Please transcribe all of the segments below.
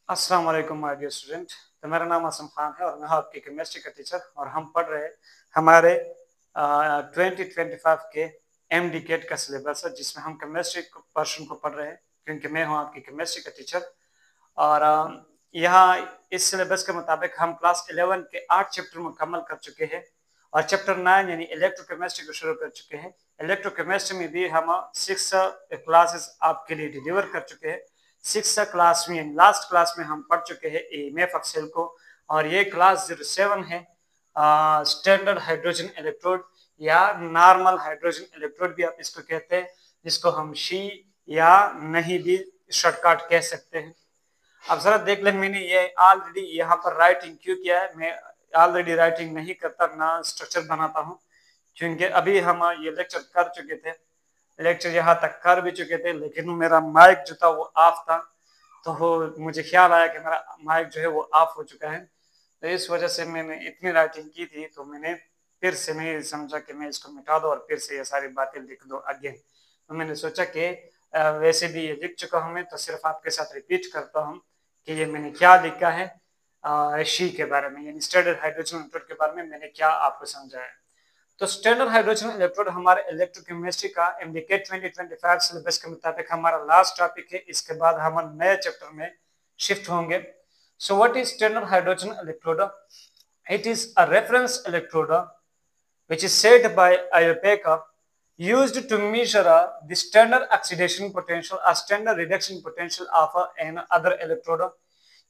अस्सलाम वालेकुम my dear student. तो मेरा नाम आसम खान है और मैं आपकी केमिस्ट्री का टीचर और हम पढ़ रहे हैं हमारे 2025 के एमडी केट का सिलेबस है जिसमें हम केमिस्ट्री पोर्शन को पढ़ रहे हैं क्योंकि मैं हूं आपकी केमिस्ट्री का टीचर। और यहाँ इस सिलेबस के मुताबिक हम क्लास 11 के 8 चैप्टर मुकम्मल कर चुके हैं और चैप्टर 9 यानी इलेक्ट्रोकेमिस्ट्री को शुरू कर चुके हैं। इलेक्ट्रोकेमिस्ट्री में भी हम 6 क्लासेस आपके लिए डिलीवर कर चुके हैं। 6 क्लास में लास्ट क्लास में हम पढ़ चुके हैं ईएमएफ ऑफ सेल को और ये क्लास 07 है। स्टैंडर्ड हाइड्रोजन इलेक्ट्रोड या नॉर्मल हाइड्रोजन इलेक्ट्रोड भी आप इसको कहते हैं, जिसको हम शी या नहीं भी शॉर्टकट कह सकते हैं। अब जरा देख लें, मैंने ये ऑलरेडी यहाँ पर राइटिंग क्यों किया है। मैं ऑलरेडी राइटिंग नहीं करता, ना स्ट्रक्चर बनाता हूँ, क्योंकि अभी हम ये लेक्चर कर चुके थे, लेक्चर यहाँ तक कर भी चुके थे, लेकिन मेरा माइक जो था वो ऑफ था। तो मुझे ख्याल आया कि मेरा माइक जो है वो ऑफ हो चुका है, तो इस वजह से मैंने इतनी राइटिंग की थी। तो मैंने फिर से नहीं समझा कि मैं इसको मिटा दूँ और फिर से ये सारी बातें लिख दूँ अगेन। तो मैंने सोचा कि वैसे भी ये लिख चुका हूँ मैं, तो सिर्फ आपके साथ रिपीट करता हूँ कि ये मैंने क्या लिखा है शी के बारे में, यानी स्टैंडर्ड हाइड्रोजन इलेक्ट्रोड के बारे में मैंने क्या आपको समझाया। तो स्टैंडर्ड हाइड्रोजन इलेक्ट्रोड हमारे इलेक्ट्रोकेमिस्ट्री का एमडीके 2025 सिलेबस के मुताबिक हमारा लास्ट टॉपिक है। इसके बाद हम नए चैप्टर में शिफ्ट होंगे। So what is standard hydrogen electrode? It is a reference electrode which is set by IUPAC used to measure the standard oxidation potential or standard reduction potential of an other electrode।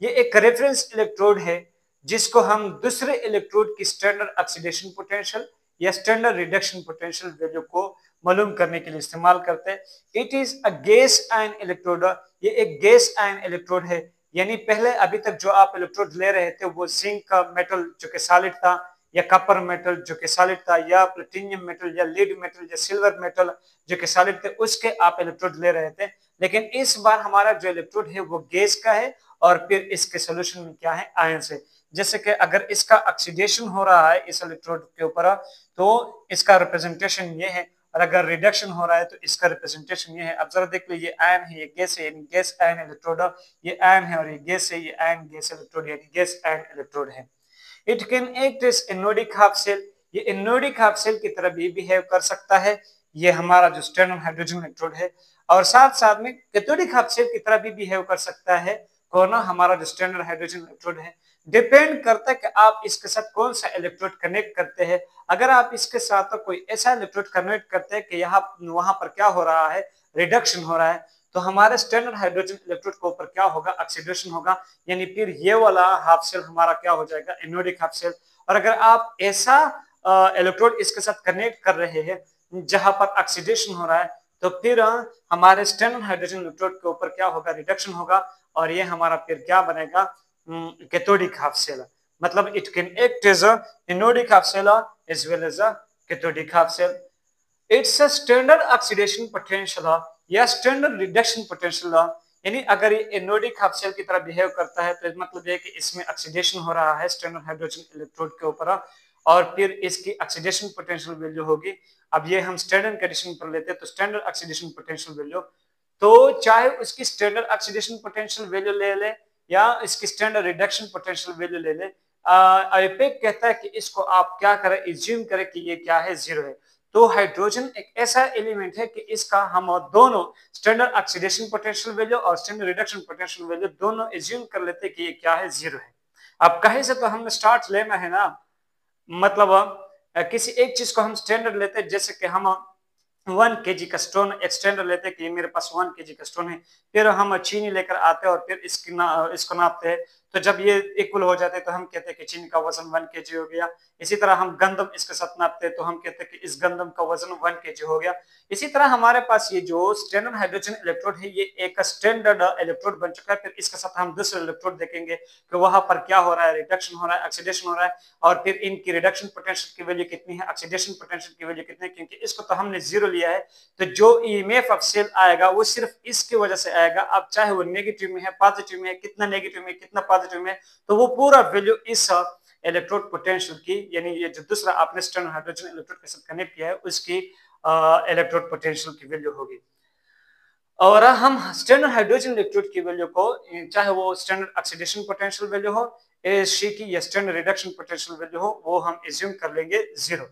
ये एक reference electrode है जिसको हम दूसरे electrode की standard oxidation potential या standard reduction potential value को मालूम करने के लिए इस्तेमाल करते हैं। It is a gas ion electrode. ये एक गैस आयन इलेक्ट्रोड है, यानी पहले अभी तक जो आप इलेक्ट्रोड ले रहे थे वो जिंक का मेटल जो कि सॉलिड था, या कॉपर मेटल जो कि सॉलिड था, या प्लेटिनियम मेटल या लीड मेटल या सिल्वर मेटल जो कि सॉलिड थे, उसके आप इलेक्ट्रोड ले रहे थे। लेकिन इस बार हमारा जो इलेक्ट्रोड है वो गैस का है और फिर इसके सोल्यूशन में क्या है, आयन से। जैसे कि अगर इसका ऑक्सीडेशन हो रहा है इस इलेक्ट्रोड के ऊपर तो इसका रिप्रेजेंटेशन ये है, और अगर रिडक्शन हो रहा है तो इसका रिप्रेजेंटेशन ये है। अब जरा देख लो, ये आयन है, ये गैस है, यानी गैस आयन इलेक्ट्रोड। ये आयन है और ये गैस है, ये आयन गैस इलेक्ट्रोड यानी गैस आयन इलेक्ट्रोड है। It can act as anodic half cell. ये एनोडिक हाफ सेल की तरह भी बिहेव कर सकता है, ये हमारा जो स्टैंडर्ड हाइड्रोजन इलेक्ट्रोड है। और साथ साथ में कैथोडिक हाफ सेल की तरह भी बिहेव कर सकता है कौन, हमारा जो स्टैंडर्ड हाइड्रोजन इलेक्ट्रोड है। डिपेंड करता है कि आप इसके साथ कौन सा इलेक्ट्रोड कनेक्ट करते हैं। अगर आप इसके साथ कोई ऐसा इलेक्ट्रोड कनेक्ट करते हैं कि यहाँ वहां पर क्या हो रहा है, रिडक्शन हो रहा है, तो हमारे स्टैंडर्ड हाइड्रोजन इलेक्ट्रोड के ऊपर क्या होगा, ऑक्सीडेशन होगा, यानी फिर ये वाला हाफ सेल हमारा क्या हो जाएगा, एनोडिक हाफ सेल। और अगर आप ऐसा इलेक्ट्रोड इसके साथ कनेक्ट कर रहे हैं जहां पर ऑक्सीडेशन हो रहा है, तो फिर हमारे स्टैंडर्ड हाइड्रोजन इलेक्ट्रोड के ऊपर क्या होगा, रिडक्शन होगा, और ये हमारा फिर क्या बनेगा, कैथोडिक हाफ सेल। मतलब it can act as a anodic half cell as well as a cathodic half cell. It's a standard oxidation potential या स्टैंडर्ड रिडक्शन पोटेंशियल, यानी अगर ये एनोडिक हाफ सेल की तरह बिहेव करता है तो मतलब ये कि इसमें ऑक्सीडेशन हो रहा है स्टैंडर्ड हाइड्रोजन इलेक्ट्रोड के ऊपर, और फिर इसकी ऑक्सीडेशन पोटेंशियल वैल्यू होगी। अब ये हम स्टैंडर्ड कंडीशन पर लेते हैं तो स्टैंडर्ड ऑक्सीडेशन पोटेंशियल वैल्यू, तो चाहे उसकी स्टैंडर्ड ऑक्सीडेशन पोटेंशियल वैल्यू ले ले या इसकी स्टैंडर्ड रिडक्शन पोटेंशियल वैल्यू ले ले, आईयूपैक कहता है कि इसको आप क्या करें, एज्यूम करें कि ये क्या है, जीरो है। तो हाइड्रोजन एक ऐसा एलिमेंट है कि इसका हम दोनों स्टैंडर्ड ऑक्सीडेशन पोटेंशियल वैल्यू और स्टैंडर्ड रिडक्शन पोटेंशियल वैल्यू दोनों एज्यूम कर लेते हैं कि ये क्या है, जीरो है। अब कहीं से तो हमने स्टार्ट लेना है ना, मतलब किसी एक चीज को हम स्टैंडर्ड लेते हैं, जैसे कि हम 1 kg का स्टोन एक्सटेंडर लेते हैं कि ये मेरे पास 1 kg का स्टोन है, फिर हम चीनी लेकर आते हैं और फिर इसको नापते हैं। तो जब ये इक्वल हो जाते हैं तो हम कहते हैं कि चीनी का वजन 1 kg हो गया। इसी तरह हम गंदम इसके साथ नापते हैं तो हम कहते हैं कि इस गंदम का वजन 1 kg हो गया। इसी तरह हमारे पास ये जो स्टैंडर्ड हाइड्रोजन इलेक्ट्रोड है ये एक स्टैंडर्ड इलेक्ट्रोड बन चुका है। फिर इसके साथ हम दूसरे इलेक्ट्रोड देखेंगे कि वहां पर क्या हो रहा है, रिडक्शन हो रहा है, ऑक्सीडेशन हो रहा है, और फिर इनकी रिडक्शन पोटेंशियल की वैल्यू कितनी है, ऑक्सीडेशन पोटेंशियल की वैल्यू कितनी है। क्योंकि इसको तो हमने जीरो लिया है, तो जो ईएमएफ ऑफ सेल आएगा वो सिर्फ इसकी वजह से आएगा। अब चाहे वो नेगेटिव में है, पॉजिटिव में है, कितना नेगेटिव में, कितना पॉजिटिव में, तो वो पूरा वैल्यू इस इलेक्ट्रोड पोटेंशियल की, यानी ये जो दूसरा आपने स्टैंडर्ड हाइड्रोजन इलेक्ट्रोड के साथ कनेक्ट किया है उसकी इलेक्ट्रोड पोटेंशियल की वैल्यू होगी। और हम स्टैंडर्ड हाइड्रोजन इलेक्ट्रोड की वैल्यू को, चाहे वो स्टैंडर्ड ऑक्सीडेशन पोटेंशियल वैल्यू हो शी की या स्टैंडर्ड रिडक्शन पोटेंशियल वैल्यू हो, वो हम एज्यूम कर लेंगे 0।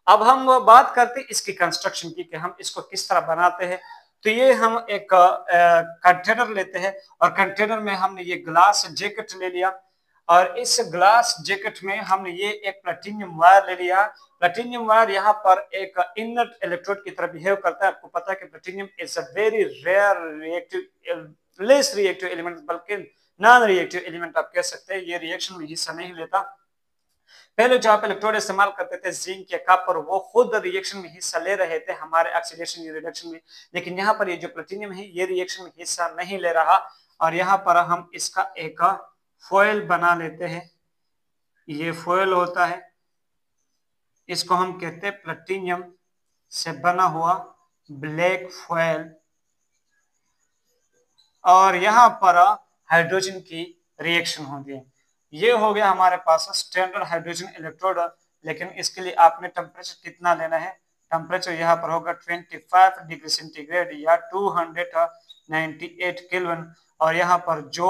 अब हम बात करते हैं इसकी कंस्ट्रक्शन की कि हम इसको किस तरह बनाते हैं। तो ये हम एक कंटेनर लेते हैं और कंटेनर में हमने ये ग्लास जैकेट ले लिया और इस ग्लास जैकेट में हमने ये एक प्लेटिनियम वायर ले लिया। प्लेटिनियम वायर यहाँ पर एक इनर्ट इलेक्ट्रोड की तरह बिहेव करता है। आपको पता है कि platinum is a very rare reactive, less reactive element, बल्कि नॉन रिएक्टिव एलिमेंट आप कह सकते हैं। ये रिएक्शन में हिस्सा नहीं लेता। पहले जो आप इलेक्ट्रोड इस्तेमाल करते थे जिंक या कॉपर, वो खुद रिएक्शन में हिस्सा ले रहे थे हमारे ऑक्सीडेशन या रिडक्शन में, लेकिन यहाँ पर ये जो प्लेटिनियम है ये रिएक्शन में हिस्सा नहीं ले रहा। और यहाँ पर हम इसका एक फॉयल बना लेते हैं। ये फॉयल होता है, इसको हम कहते हैं प्लेटिनियम से बना हुआ ब्लैक फॉयल। और यहाँ पर हाइड्रोजन की रिएक्शन होती है। ये हो गया हमारे पास स्टैंडर्ड हाइड्रोजन इलेक्ट्रोड। लेकिन इसके लिए आपने टेम्परेचर कितना लेना है? टेम्परेचर यहाँ पर होगा 25 डिग्री सेंटीग्रेड या 298 केल्विन। और यहाँ पर जो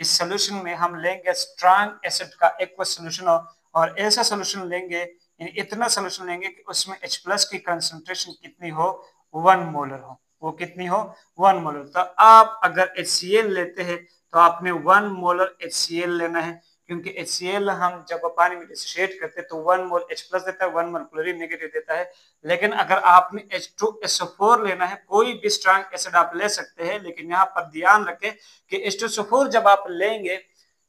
इस सोल्यूशन में हम लेंगे स्ट्रॉन्ग एसिड का एक्वस सोल्यूशन, और ऐसा सोल्यूशन लेंगे, इतना सोल्यूशन लेंगे कि उसमें H+ की कंसंट्रेशन कितनी हो? 1 मोलर हो। वो कितनी हो? 1 मोलर। तो आप अगर HCl लेते हैं तो आपने 1 मोलर HCl लेना है, क्योंकि HCl हम जब पानी में डिसोसिएट करते हैं तो 1 मोल H+ देता है, 1 मोल क्लोरीन नेगेटिव देता है। लेकिन अगर आपने H2SO4 लेना है, कोई भी स्ट्रॉन्ग एसिड आप ले सकते हैं, लेकिन यहाँ पर ध्यान रखें कि H2SO4 जब आप लेंगे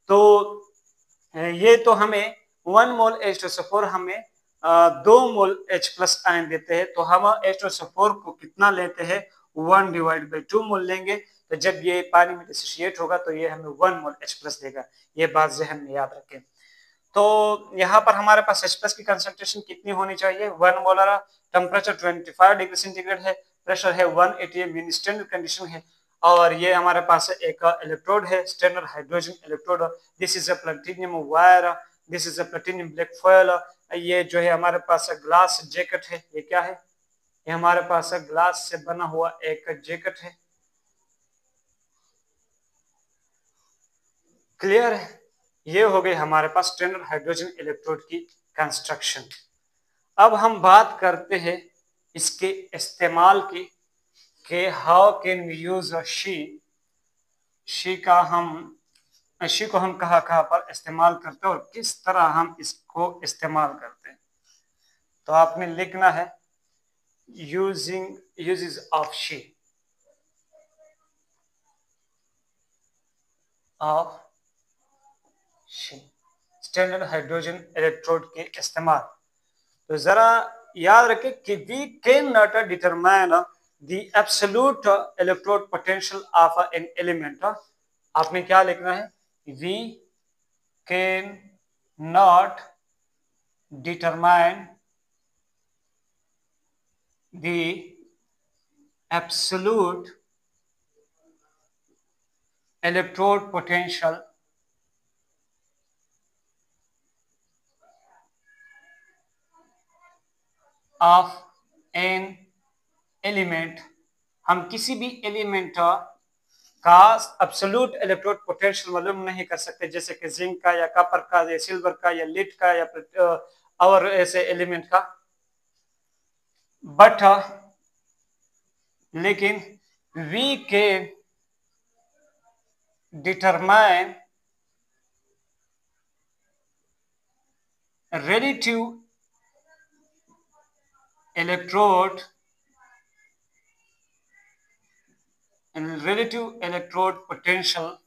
तो ये तो हमें 1 मोल H2SO4 हमें 2 मोल H+ आयन देते हैं। तो हम H2SO4 को कितना लेते हैं? 1/2 मोल लेंगे। तो जब ये पानी में डिसोसिएट होगा तो ये हमें 1 मोल H+ देगा। ये बात ज़हन में याद रखें। तो यहाँ पर हमारे पास H+ की कंसंट्रेशन कितनी होनी चाहिए? 1 मोलर। टेम्परेचर 25 डिग्री सेंटीग्रेड है, प्रेशर है 180 मीन स्टैंडर्ड कंडीशन है। और ये हमारे पास एक इलेक्ट्रोड है, standard hydrogen electrode. This is a platinum wire, this is a platinum black foil. ये जो है हमारे पास ग्लास जैकेट है। ये क्या है? ये हमारे पास ग्लास से बना हुआ एक जैकेट है। क्लियर है? ये हो गई हमारे पास स्टैंडर्ड हाइड्रोजन इलेक्ट्रोड की कंस्ट्रक्शन। अब हम बात करते हैं इसके इस्तेमाल की कि how can we use SHE को हम कहाँ कहाँ पर इस्तेमाल करते हैं और किस तरह हम इसको इस्तेमाल करते हैं। तो आपने लिखना है uses of SHE standard hydrogen electrode के इस्तेमाल। तो जरा याद रखें कि we can not determine the absolute electrode potential of an element. आपने क्या लिखना है? We can not determine the absolute electrode potential of an element. हम किसी भी एलिमेंट का एब्सोल्यूट इलेक्ट्रोड पोटेंशियल मालूम नहीं कर सकते, जैसे कि जिंक का या कॉपर का या सिल्वर का या लीड का या और ऐसे एलिमेंट का। बट लेकिन we can determine relative electrode and relative electrode potential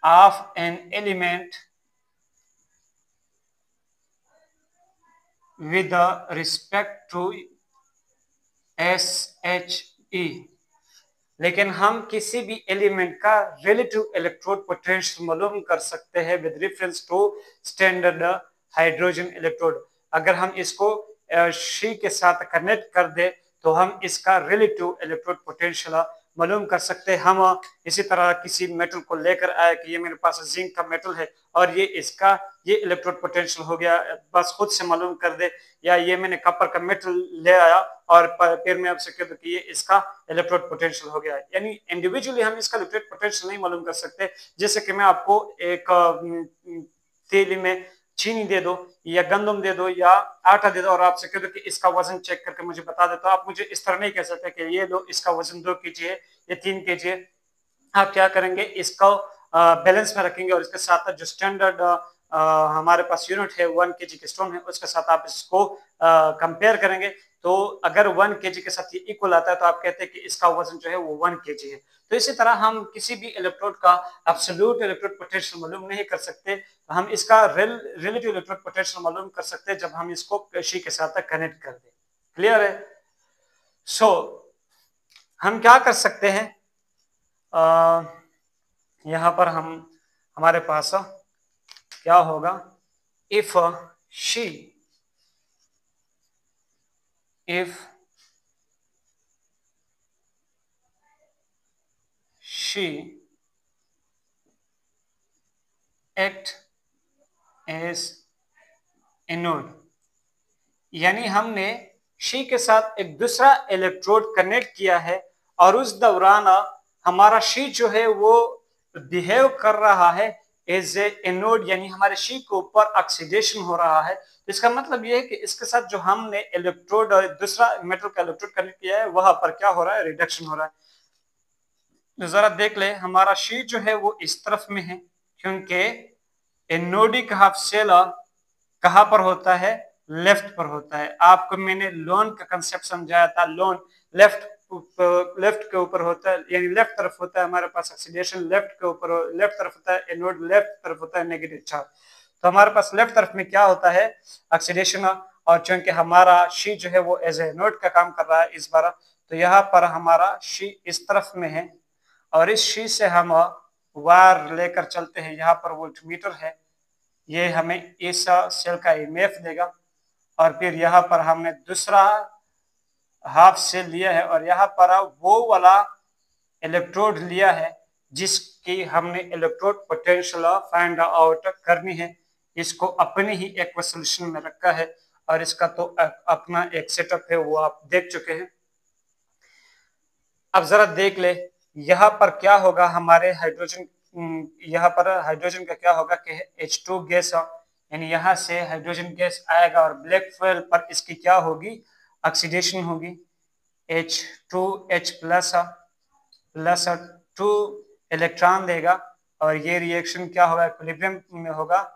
of an element with respect to SHE। लेकिन हम किसी भी एलिमेंट का रिलेटिव इलेक्ट्रोड पोटेंशियल मालूम कर सकते हैं with reference to standard hydrogen electrode. अगर हम इसको शी के साथ कनेक्ट कर दे तो हम इसका रिलेटिव इलेक्ट्रोड पोटेंशियल मालूम कर सकते हैं। हम इसी तरह किसी मेटल को लेकर आए कि ये मेरे पास जिंक का मेटल है और ये इलेक्ट्रोड पोटेंशियल हो गया, बस खुद से मालूम कर दे। या ये मैंने कॉपर का मेटल ले आया और फिर मैं आपसे कह दूं कि ये इसका इलेक्ट्रोड पोटेंशियल हो गया। यानी इंडिविजुअली हम इसका इलेक्ट्रोड पोटेंशियल नहीं मालूम कर सकते। जैसे कि मैं आपको एक थैली में चीनी दे दो या गंदम दे दो या आटा दे दो और आपसे कह दो कि इसका वजन चेक करके मुझे बता दे, तो आप मुझे इस तरह नहीं कह सकते कि ये लो इसका वजन 2 kg है, ये 3 kg है। आप क्या करेंगे, इसको बैलेंस में रखेंगे और इसके साथ जो स्टैंडर्ड हमारे पास यूनिट है 1 kg के स्टोन है, उसके साथ आप इसको कंपेयर करेंगे। तो अगर 1 kg के साथ ये इक्वल आता है तो आप कहते हैं कि इसका वजन जो है वो 1 kg है। तो इसी तरह हम किसी भी इलेक्ट्रोड का एब्सोल्यूट इलेक्ट्रोड पोटेंशियल मालूम नहीं कर सकते, हम इसका रिलेटिव इलेक्ट्रोड पोटेंशियल मालूम कर सकते हैं जब हम इसको शी के साथ कनेक्ट कर दें। क्लियर है? सो हम क्या कर सकते हैं, यहां पर हमारे पास क्या होगा, if SHE act as anode, यानी हमने शी के साथ एक दूसरा इलेक्ट्रोड कनेक्ट किया है और उस दौरान हमारा शी जो है वो बिहेव कर रहा है एज ए एनोड, यानी हमारे शी के ऊपर ऑक्सीडेशन हो रहा है। इसका मतलब ये है कि इसके साथ जो हमने इलेक्ट्रोड दूसरा मेटल का इलेक्ट्रोड कनेक्ट किया है वहां पर क्या हो रहा है, रिडक्शन हो रहा है। तो जरा देख ले, हमारा शी जो है वो इस तरफ में है क्योंकि एनोडिक हाफ शेल कहां पर होता है, लेफ्ट पर होता है। आपको मैंने लोन का कंसेप्ट समझाया था, लोन लेफ्ट के ऊपर होता है, यानी लेफ्ट तरफ होता है हमारे पास ऑक्सीडेशन, लेफ्ट के ऊपर लेफ्ट तरफ होता है एनोड, लेफ्ट तरफ होता है नेगेटिव चार्ज। तो हमारे पास लेफ्ट तरफ में क्या होता है, ऑक्सीडेशन, और चूंकि हमारा शी जो है वो एज ए एनोड का काम कर रहा है इस बार, तो यहाँ पर हमारा शी इस तरफ में है और इस शी से हम वायर लेकर चलते हैं। यहाँ पर वोल्टमीटर है, ये हमें इस सेल का ईएमएफ देगा और फिर यहाँ पर हमने दूसरा हाफ सेल लिया है और यहाँ पर वो वाला इलेक्ट्रोड लिया है जिसकी हमने इलेक्ट्रोड पोटेंशियल फाइंड आउट करनी है। इसको अपने ही एक्वा सॉल्यूशन में रखा है और इसका तो अपना एक सेटअप है, वो आप देख चुके हैं। अब जरा देख ले यहाँ पर क्या होगा, हमारे हाइड्रोजन, यहाँ पर हाइड्रोजन का क्या होगा कि H2 गैस, यानी यहाँ से हाइड्रोजन गैस आएगा और ब्लैक फॉयल पर इसकी क्या होगी, ऑक्सीडेशन होगी। H2H प्लस 2 इलेक्ट्रॉन देगा और ये रिएक्शन क्या होगा, इक्विलिब्रियम में होगा।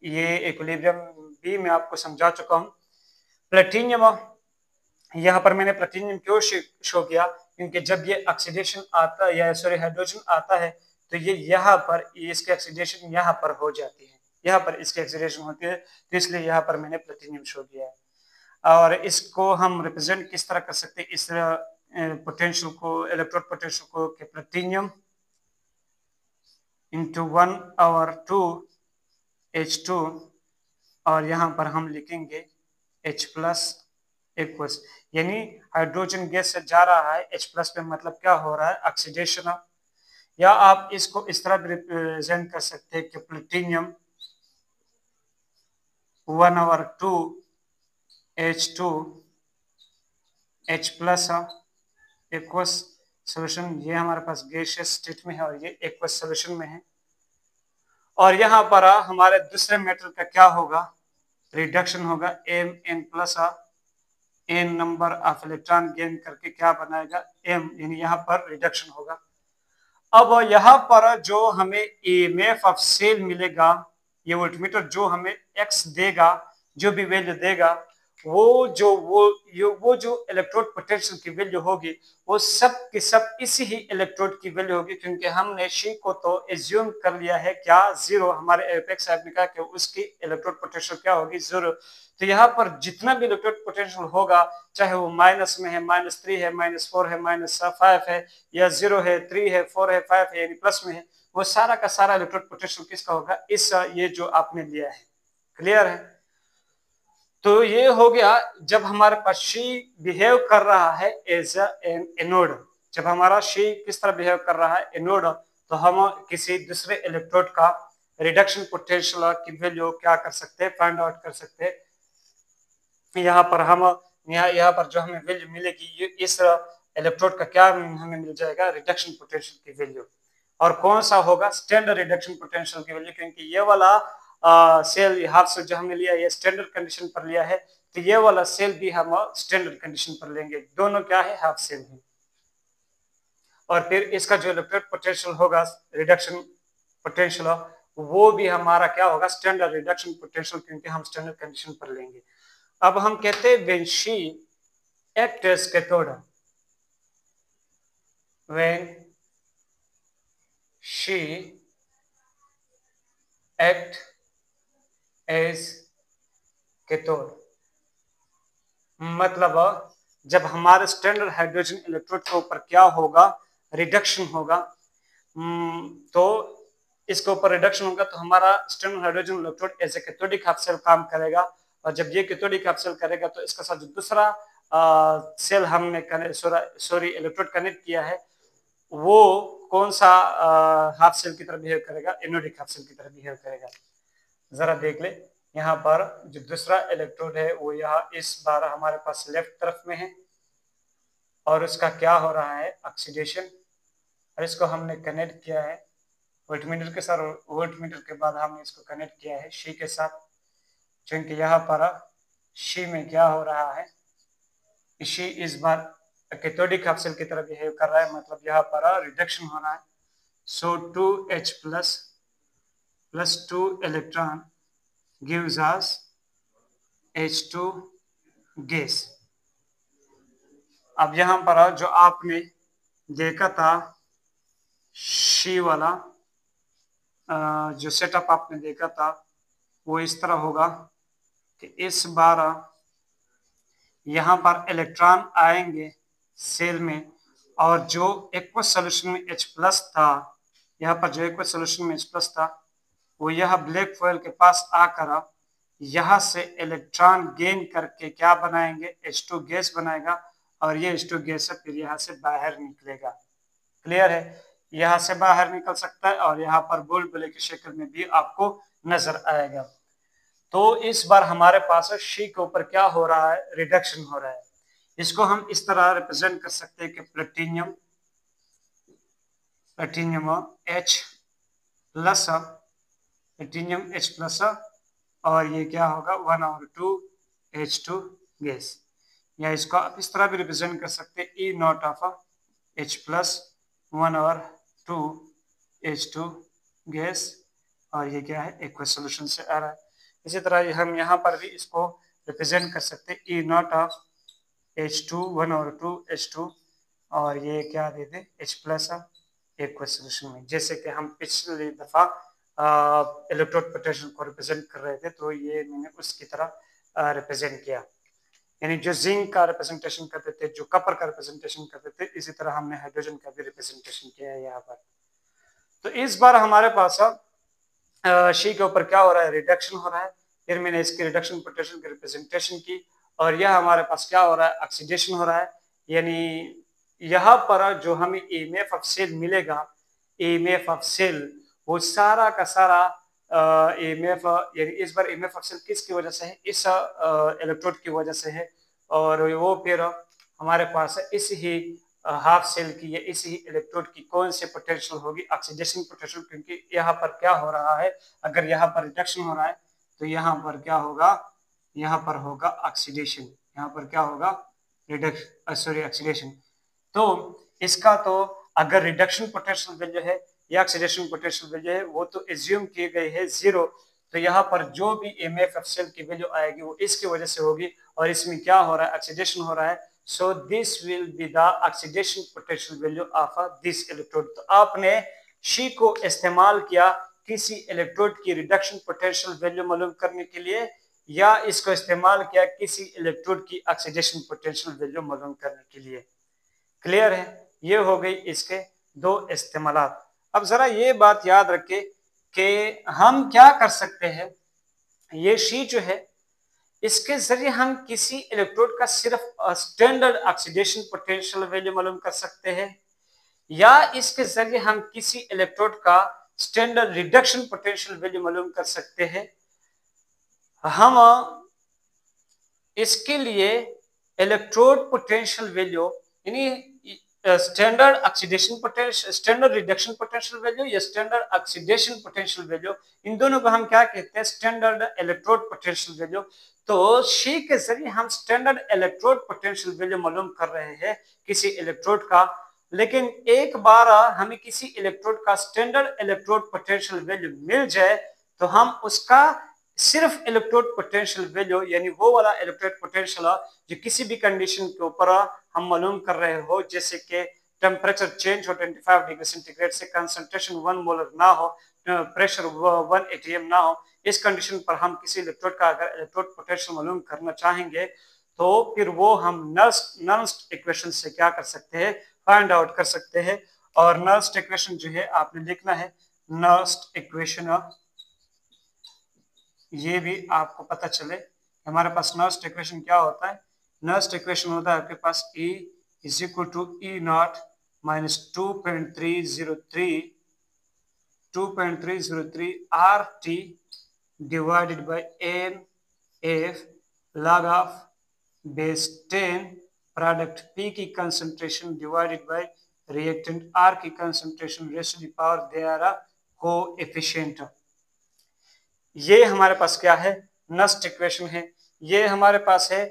ये इक्विलिब्रियम भी मैं आपको समझा चुका हूँ। प्लेटिनियम, यहाँ पर मैंने प्लेटिनियम क्यों शो किया, क्योंकि जब ये ऑक्सीडेशन आता है या सॉरी हाइड्रोजन आता है तो ये यहाँ पर इसकी ऑक्सीडेशन यहाँ पर हो जाती है, यहाँ पर इसकी ऑक्सीडेशन होती है, तो इसलिए यहाँ पर मैंने प्लेटिनियम शो किया है। और इसको हम रिप्रेजेंट किस तरह कर सकते हैं, इस पोटेंशियल को, इलेक्ट्रोड पोटेंशियल को, कि प्लेटिनियम इंटू 1/2 H2 और यहाँ पर हम लिखेंगे H प्लस इक्वल्स, यानी हाइड्रोजन गैस से जा रहा है H प्लस पे, मतलब क्या हो रहा है, ऑक्सीडेशन। या आप इसको इस तरह रिप्रेजेंट कर सकते हैं कि platinum 1/2 H2 H plus aqueous solution, ये हमारे पास गैसियस स्टेट में है और ये एक्वस सोल्यूशन में है। और यहाँ पर हमारे दूसरे मेटल का क्या होगा, रिडक्शन होगा, Mn plus n number of electron gain करके क्या बनाएगा, m, यानी यहाँ पर रिडक्शन होगा। अब यहाँ पर जो हमें ईएमएफ ऑफ सेल मिलेगा, ये वोल्टमीटर जो हमें x देगा, जो भी वैल्यू देगा, वो जो इलेक्ट्रोड पोटेंशियल की वैल्यू होगी वो सब की सब इसी ही इलेक्ट्रोड की वैल्यू होगी, क्योंकि हमने शी को तो एज्यूम कर लिया है क्या, जीरो। हमारे एपेक्स साहब ने कहा कि उसकी इलेक्ट्रोड पोटेंशियल क्या होगी, जीरो। तो यहाँ पर जितना भी इलेक्ट्रोड पोटेंशियल होगा, चाहे वो माइनस में है, -3 है, -4 है, -5 है, या 0 है, 3 है, 4 है, 5 है, यानी प्लस में है, वो सारा का सारा इलेक्ट्रोड पोटेंशियल किसका होगा, इस ये जो आपने लिया है। क्लियर है? तो ये हो गया जब हमारे पास शी बिहेव कर रहा है एज एन एनोड। जब हमारा शी किस तरह बिहेव कर रहा है एनोड, तो हम किसी दूसरे इलेक्ट्रोड का रिडक्शन पोटेंशियल की वैल्यू क्या कर सकते हैं, फाइंड आउट कर सकते हैं। यहाँ पर हम यहाँ पर जो हमें वैल्यू मिलेगी इस इलेक्ट्रोड का क्या हमें मिल जाएगा, रिडक्शन पोटेंशियल की वैल्यू। और कौन सा होगा, स्टैंडर्ड रिडक्शन पोटेंशियल की वैल्यू, क्योंकि ये वाला सेल हाफ सेल जो हमने लिया है ये स्टैंडर्ड कंडीशन पर लिया है, तो ये वाला सेल भी हम स्टैंडर्ड कंडीशन पर लेंगे, दोनों क्या है, हाफ सेल है। और फिर इसका जो इलेक्ट्रोड पोटेंशियल होगा, रिडक्शन पोटेंशियल, वो भी हमारा क्या होगा, स्टैंडर्ड रिडक्शन पोटेंशियल, क्योंकि हम स्टैंडर्ड कंडीशन पर लेंगे। अब हम कहते हैं when she act as cathode, when she act as cathode, मतलब जब हमारे स्टैंडर्ड हाइड्रोजन इलेक्ट्रोड के ऊपर क्या होगा, रिडक्शन होगा, तो इसके ऊपर रिडक्शन होगा तो हमारा standard hydrogen electrode as a cathodic half cell काम करेगा। और जब ये कैथोडिक हाफ सेल करेगा तो इसका साथ जो दूसरा सेल हमने इलेक्ट्रोड कनेक्ट किया है वो कौन सा हाफ सेल की तरह बिहेव करेगा, एनोडिक हाफ सेल की तरह बिहेव करेगा। जरा देख ले, यहाँ पर जो दूसरा इलेक्ट्रोड है वो यहाँ इस बार हमारे पास लेफ्ट तरफ में है और उसका क्या हो रहा है, ऑक्सीडेशन। और इसको हमने कनेक्ट किया है वोल्टमीटर के साथ, वोल्टमीटर के बाद हमने इसको कनेक्ट किया है शी के साथ, क्योंकि यहाँ पर शी में क्या हो रहा है, शी इस बार कैथोडिक हाफ सेल की तरह बिहेव कर रहा है, मतलब यहाँ पर रिडक्शन हो रहा है। सो 2H plus 2 electron gives us H2 gas. अब यहाँ पर जो आपने देखा था शी वाला जो सेटअप आपने देखा था वो इस तरह होगा कि इस बार यहाँ पर इलेक्ट्रॉन आएंगे सेल में और जो एक्वस सोल्यूशन में H+ था, यहाँ पर जो एक्वस सोल्यूशन में H+ था वो यह ब्लैक फॉयल के पास आकर यहाँ से इलेक्ट्रॉन गेन करके क्या बनाएंगे, H2 गैस बनाएगा और ये H2 गैस है फिर यहाँ से बाहर निकलेगा। क्लियर है, यहाँ से बाहर निकल सकता है और यहाँ पर बुलबुले की शक्ल में भी आपको नजर आएगा। तो इस बार हमारे पास शी के ऊपर क्या हो रहा है, रिडक्शन हो रहा है। इसको हम इस तरह रिप्रेजेंट कर सकते हैं कि प्लेटिनियम H+, और ये क्या होगा 1/2 H2 गैस, या इसको आप इस तरह भी रिप्रेजेंट कर सकते हैं E0 of H+ 1/2 H2 gas, और ये क्या है, एक्वस सॉल्यूशन से आ रहा है। इसी तरह हम यहाँ पर भी इसको रिप्रेजेंट कर सकते हैं E0 ऑफ H2 1/2 H2, और ये क्या दे दे H+ एक्वस सॉल्यूशन में, जैसे कि हम पिछली दफा इलेक्ट्रोड पोटेंशियल को रिप्रेजेंट कर रहे थे, तो ये मैंने उसकी तरह रिप्रेजेंट किया। यानी जो जिंक का रिप्रेजेंटेशन करते थे, जो कपर का रिप्रेजेंटेशन करते थे, इसी तरह हमने हाइड्रोजन का भी रिप्रेजेंटेशन किया है यहाँ पर। तो इस बार हमारे पास शी के ऊपर क्या हो रहा है, रिडक्शन हो रहा है। फिर मैंने इसके रिडक्शन पोटेंशियल की रिप्रेजेंटेशन की और यह हमारे पास क्या हो रहा है, ऑक्सीडेशन हो रहा है। यानी यहाँ पर जो हमें EMF ऑफ सेल मिलेगा, EMF ऑफ सेल वो सारा का सारा EMF, यानी इस बार EMF ऑफ सेल किसकी वजह से है, इस इलेक्ट्रोड की वजह से है। और वो फिर हमारे पास इस ही हाफ सेल की या इसी ही इलेक्ट्रोड की कौन से पोटेंशियल होगी, ऑक्सीडेशन पोटेंशियल, क्योंकि यहाँ पर क्या हो रहा है, अगर यहाँ पर रिडक्शन हो रहा है तो यहाँ पर क्या होगा, यहाँ पर होगा ऑक्सीडेशन, यहाँ पर क्या होगा, ऑक्सीडेशन। तो इसका तो अगर रिडक्शन पोटेंशियल वैल्यू है या ऑक्सीडेशन पोटेंशियल वैल्यू है वो तो एज्यूम की गई है 0, तो यहाँ पर जो भी EMF ऑफ सेल की वैल्यू आएगी वो इसकी वजह से होगी, और इसमें क्या हो रहा है, ऑक्सीडेशन हो रहा है। So this will be the oxidation potential value of this electrode। तो आपने शी को इस्तेमाल किया किसी इलेक्ट्रोड की रिडक्शन पोटेंशियल वैल्यू मालूम करने के लिए, या इसको इस्तेमाल किया किसी इलेक्ट्रोड की ऑक्सीडेशन पोटेंशियल वैल्यू मालूम करने के लिए। क्लियर है, ये हो गई इसके दो इस्तेमालात। अब जरा ये बात याद रखें कि हम क्या कर सकते हैं, ये शी जो है इसके जरिए हम किसी इलेक्ट्रोड का सिर्फ स्टैंडर्ड ऑक्सीडेशन पोटेंशियल वैल्यू मालूम कर सकते हैं, या इसके जरिए हम किसी इलेक्ट्रोड का स्टैंडर्ड रिडक्शन पोटेंशियल वैल्यू मालूम कर सकते हैं। हम इसके लिए इलेक्ट्रोड पोटेंशियल वैल्यू यानी standard oxidation potential, standard reduction potential value या स्टैंडर्ड ऑक्सीडेशन पोटेंशियल वैल्यू, इन दोनों को हम क्या कहते हैं? Standard electrode potential value. तो शी के जरिए हम स्टैंडर्ड इलेक्ट्रोड पोटेंशियल वैल्यू मालूम कर रहे हैं किसी इलेक्ट्रोड का। लेकिन एक बार हमें किसी इलेक्ट्रोड का स्टैंडर्ड इलेक्ट्रोड पोटेंशियल वैल्यू मिल जाए तो हम उसका सिर्फ इलेक्ट्रोड पोटेंशियल वैल्यू यानी वो वाला इलेक्ट्रोड पोटेंशियल जो किसी भी कंडीशन के ऊपर हम मालूम कर रहे हो, जैसे कि टेम्परेचर चेंज हो 25 डिग्री सेंटीग्रेड से, कंसंट्रेशन 1 मोलर ना हो, प्रेशर 1 atm ना हो, इस कंडीशन पर हम किसी इलेक्ट्रोड का अगर इलेक्ट्रोड पोटेंशियल मालूम करना चाहेंगे तो फिर वो हम नर्स्ट इक्वेशन से क्या कर सकते हैं? फाइंड आउट कर सकते हैं। और नर्स्ट इक्वेशन जो है आपने लिखना है, नर्स्ट इक्वेशन, ये भी आपको पता चले हमारे पास नर्स्ट इक्वेशन क्या होता है। नर्स्ट इक्वेशन होता है आपके पास E is equal to E naught minus 2.303 RT divided by NF log of base 10 product P की concentration divided by reactant R की concentration raise to the power they are coefficient. ये हमारे पास क्या है? नस्ट इक्वेशन है। ये हमारे पास है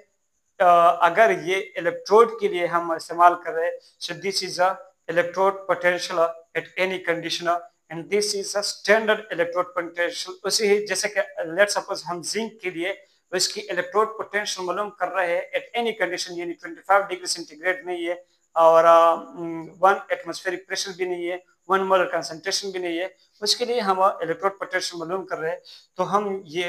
अगर ये इलेक्ट्रोड के लिए हम इस्तेमाल कर रहे हैं, so this is a electrode potential at any condition and this is a standard electrode potential. उसी ही जैसे कि लेट सपोज हम जिंक के लिए इसकी इलेक्ट्रोड पोटेंशियल मालूम कर रहे हैं एट एनी कंडीशन, यानी 25 डिग्री सेंटीग्रेड नहीं है और 1 एटमॉस्फेरिक प्रेशर भी नहीं है, 1 मोलर कंसंट्रेशन भी नहीं है, उसके लिए हम इलेक्ट्रोड पोटेंशियल मालूम कर रहे हैं। तो हम ये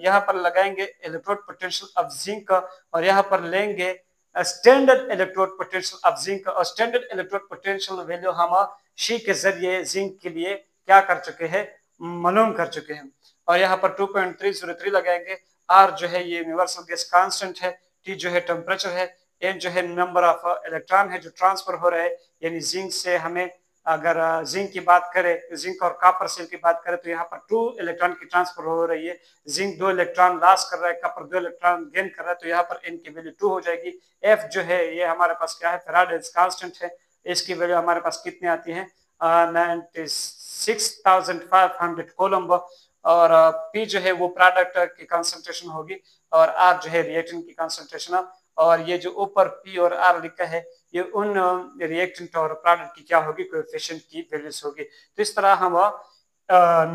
यहाँ पर लगाएंगे इलेक्ट्रोड पोटेंशियल ऑफ जिंक और यहाँ पर लेंगे standard electrode potential of zinc और स्टैंडर्ड इलेक्ट्रोड पोटेंशियल वैल्यू हम शी के जरिए जिंक के लिए क्या कर चुके हैं? मालूम कर चुके हैं। और यहाँ पर 2.303 लगाएंगे। R जो है ये यूनिवर्सल गैस कांस्टेंट है, T जो है टेम्परेचर है, N जो है नंबर ऑफ इलेक्ट्रॉन है जो ट्रांसफर हो रहे हैं, यानी जिंक से हमें अगर जिंक की बात करें, जिंक और कॉपर सेल की बात करें तो यहाँ पर 2 इलेक्ट्रॉन की ट्रांसफर हो रही है। जिंक 2 इलेक्ट्रॉन लॉस कर रहा है, कॉपर 2 इलेक्ट्रॉन गेन कर रहा है, तो यहाँ पर N की वैल्यू 2 हो जाएगी। F जो है ये हमारे पास क्या है? फैराडेज कांस्टेंट है, इसकी वैल्यू हमारे पास कितनी आती है? 96,500 कोलम्ब। और P जो है वो प्रोडक्ट की कंसंट्रेशन होगी और R जो है रिएक्टेंट की कंसंट्रेशन। और ये जो ऊपर P और R लिखा है ये उन रिएक्टेंट और प्रोडक्ट की क्या होगी? कोएफिशिएंट की वैल्यूज होगी। तो इस तरह हम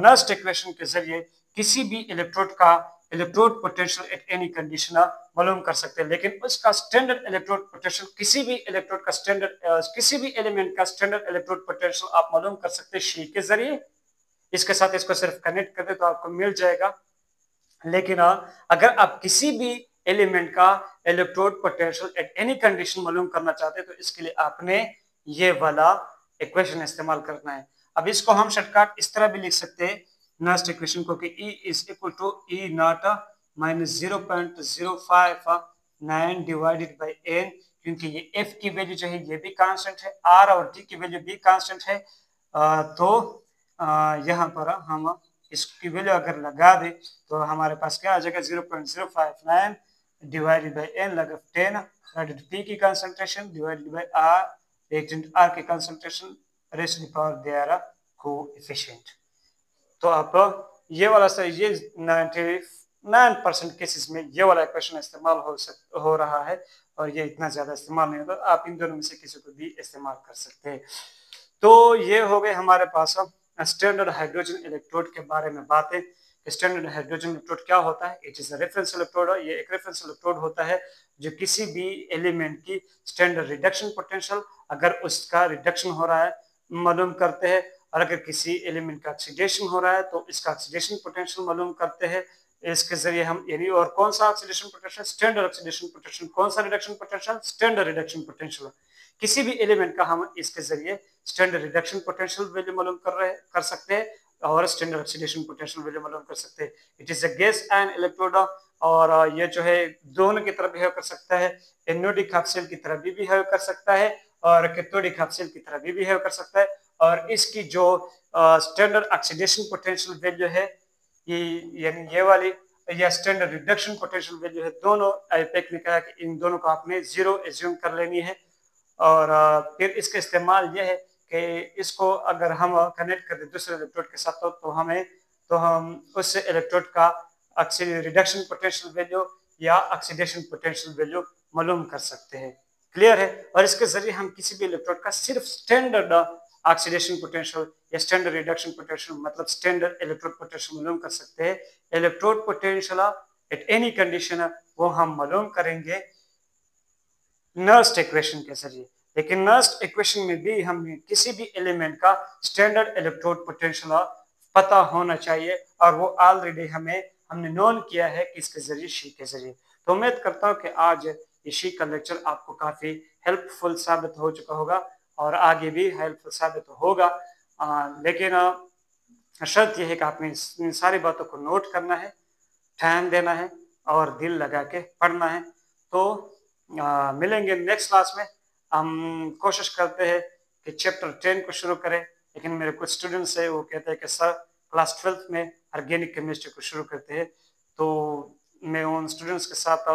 नस्ट इक्वेशन के जरिए किसी भी इलेक्ट्रोड का electrode potential at any condition मालूम कर सकते हैं। लेकिन उसका स्टैंडर्ड इलेक्ट्रोड पोटेंशियल, किसी भी इलेक्ट्रोड का स्टैंडर्ड किसी भी एलिमेंट का स्टैंडर्ड इलेक्ट्रोड पोटेंशियल आप मालूम कर सकते हैं शी के जरिए। इसके साथ इसको सिर्फ कनेक्ट कर दे तो आपको मिल जाएगा। लेकिन अगर आप किसी भी एलिमेंट का electrode potential at any condition मालूम करना चाहते हैं तो इसके लिए आपने ये वाला इक्वेशन इस्तेमाल करना है। अब इसको हम शॉर्टकट इस तरह भी लिख सकते हैं नस्ट इक्वेशन को कि E is equal to E naught minus 0.059 divided by N, क्योंकि ये F की वैल्यू जो है ये भी कांस्टेंट है, R और T की वैल्यू भी कांस्टेंट है। तो यहाँ पर हम इसकी वैल्यू अगर लगा दे तो हमारे पास क्या आ जाएगा? 0.059 divided by n log of 10 divided P की concentration divided by R reactant R की concentration raise to the power they are coefficient. तो आप ये वाला ये 99% केसेस में ये वाला इक्वेशन इस्तेमाल हो रहा है और ये इतना ज्यादा इस्तेमाल नहीं होता। आप इन दोनों में से किसी को भी इस्तेमाल कर सकते हैं। तो ये हो गए हमारे पास स्टैंडर्ड हाइड्रोजन इलेक्ट्रोड के बारे में बातें। स्टैंडर्ड हाइड्रोजन इलेक्ट्रोड क्या होता है? It is a reference electrode. ये एक रेफरेंस इलेक्ट्रोड होता है जो किसी भी एलिमेंट की स्टैंडर्ड रिडक्शन पोटेंशियल, अगर उसका रिडक्शन हो रहा है, मालूम करते हैं। और अगर किसी एलिमेंट का ऑक्सीडेशन हो रहा है तो इसका ऑक्सीडेशन पोटेंशियल मालूम करते हैं। इसके जरिए हम यानी और कौन सा oxidation potential? Standard oxidation potential. कौन सा reduction potential? Standard reduction potential. किसी भी एलिमेंट का हम इसके जरिए स्टैंडर्ड रिडक्शन पोटेंशियल वैल्यू मालूम कर सकते हैं और स्टैंडर्ड ऑक्सीडेशन पोटेंशियल वैल्यू मालूम कर सकते हैं। It is a gas and electrode और ये जो है दोनों की तरह बिहेव कर सकता है, एनोडिक ऑक्साइड की तरह भी बिहेव कर सकता है और कैथोडिक हाफ सेल की तरह भी बिहेव कर सकता है। और इसकी जो स्टैंडर्ड ऑक्सीडेशन पोटेंशियल वैल्यू है ये यानी ये वाली या स्टैंडर्ड रिडक्शन पोटेंशियल वैल्यू है, दोनों आईपैक ने कहा कि इन दोनों को आपने 0 एज्यूम कर लेनी है। और फिर इसका इस्तेमाल यह है कि इसको अगर हम कनेक्ट कर दें दूसरे इलेक्ट्रोड के साथ तो हम उस इलेक्ट्रोड का रिडक्शन पोटेंशियल वैल्यू या ऑक्सीडेशन पोटेंशियल वैल्यू मालूम कर सकते हैं। क्लियर है। और इसके जरिए हम किसी भी इलेक्ट्रोड का सिर्फ स्टैंडर्ड ऑक्सीडेशन पोटेंशियल या स्टैंडर्ड रिडक्शन पोटेंशियल मतलब स्टैंडर्ड इलेक्ट्रोड पोटेंशियल मालूम कर सकते हैं। Electrode potential at any condition वो हम मालूम करेंगे नर्स्ट इक्वेशन के जरिए। लेकिन नर्स्ट इक्वेशन में भी हमें किसी भी एलिमेंट का स्टैंडर्ड इलेक्ट्रोड पोटेंशियल पता होना चाहिए और वो ऑलरेडी हमने नोन किया है कि इसके जरिए शी के जरिए। तो उम्मीद करता हूँ कि आज ये शी का लेक्चर आपको काफी हेल्पफुल साबित हो चुका होगा और आगे भी हेल्पफुल साबित होगा। लेकिन शर्त यह है कि आपने इन सारी बातों को नोट करना है, ध्यान देना है और दिल लगा के पढ़ना है। तो मिलेंगे नेक्स्ट क्लास में। हम कोशिश करते हैं कि चैप्टर 10 को शुरू करें, लेकिन मेरे कुछ स्टूडेंट्स है वो कहते हैं कि सर क्लास 12 में ऑर्गेनिक केमिस्ट्री को शुरू करते हैं। तो मैं उन स्टूडेंट्स के साथ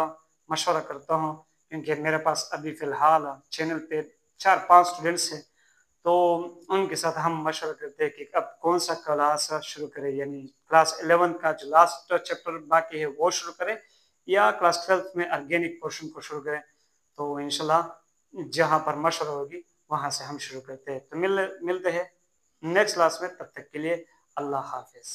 मशवरा करता हूँ क्योंकि मेरे पास अभी फ़िलहाल चैनल पे 4-5 स्टूडेंट्स हैं, तो उनके साथ हम मशवरा करते हैं कि अब कौन सा क्लास शुरू करें, यानी क्लास 11 का जो लास्ट चैप्टर बाकी है वो शुरू करें या क्लास 12 में ऑर्गेनिक पोर्शन को शुरू करें। तो इंशाल्लाह जहाँ पर मशवरा होगी वहाँ से हम शुरू करते हैं। तो मिलते हैं नेक्स्ट क्लास में, तब तक के लिए अल्लाह हाफिज़।